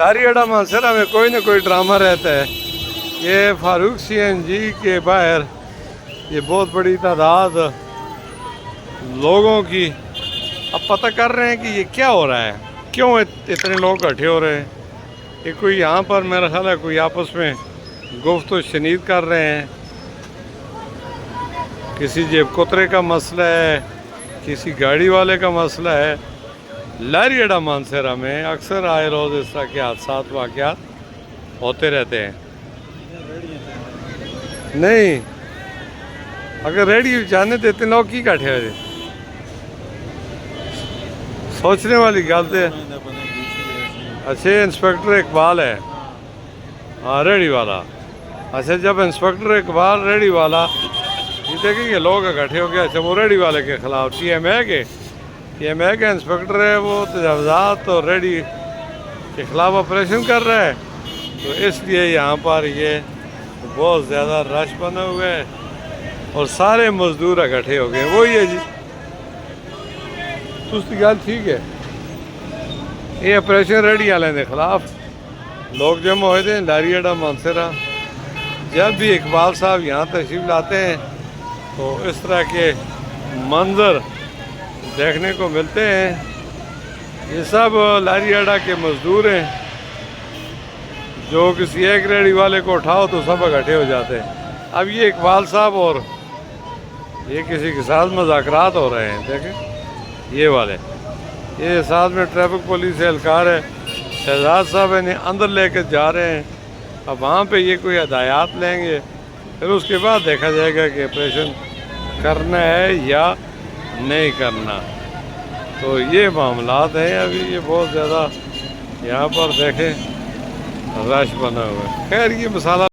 لاری اڈا مانسرا میں کوئی نہ کوئی ڈرامہ رہتا ہے. یہ فاروق CNG کے باہر یہ بہت بڑی تعداد لوگوں کی اب پتہ کر رہے ہیں کہ یہ کیا ہو رہا ہے, کیوں اتنے لوگ اکٹھے ہو رہے ہیں. یہ کوئی یہاں پر میرا خیال ہے کوئی آپس میں گفت و شنید کر رہے ہیں. کسی جیب کترے کا مسئلہ ہے, کسی گاڑی والے کا مسئلہ ہے. لاری اڈا مانسیرا میں اکثر آئے روز اس طرح کے حادثات واقعات ہوتے رہتے ہیں. نہیں اگر ریڈی جانے دیتے لوگ کی کٹھے ہو جائے, سوچنے والی گل ہے. اچھا انسپیکٹر اقبال ہے, ہاں ریڈی والا. اچھا جب انسپیکٹر اقبال ریڈی والا یہ دیکھیں کہ لوگ اکٹھے ہو گئے. اچھا وہ ریڈی والے کے خلاف TMA کے انسپیکٹر ہے, وہ تجاوزات اور ریڈی کے خلاف آپریشن کر رہا ہے. تو اس لیے یہاں پر یہ بہت زیادہ رش بنا ہوا ہے اور سارے مزدور اکٹھے ہو گئے. وہی ہے جی تُستی گل ٹھیک ہے. یہ آپریشن ریڈی والے کے خلاف لوگ جمع ہوئے تھے لاری اڈا مانسیرا. جب بھی اقبال صاحب یہاں تشریف لاتے ہیں تو اس طرح کے منظر دیکھنے کو ملتے ہیں. یہ سب لاری اڈا کے مزدور ہیں جو کسی ایک ریڈی والے کو اٹھاؤ تو سب اکٹھے ہو جاتے ہیں. اب یہ اقبال صاحب اور یہ کسی کے ساتھ مذاکرات ہو رہے ہیں. دیکھیں یہ والے, یہ ساتھ میں ٹریفک پولیس اہلکار ہے, شہزاد صاحب انہیں اندر لے کے جا رہے ہیں. اب وہاں پہ یہ کوئی ہدایات لیں گے, پھر اس کے بعد دیکھا جائے گا کہ آپریشن کرنا ہے یا نہیں کرنا. تو یہ معاملات ہیں. ابھی یہ بہت زیادہ یہاں پر دیکھیں رش بنا ہوا ہے. خیر یہ مسئلہ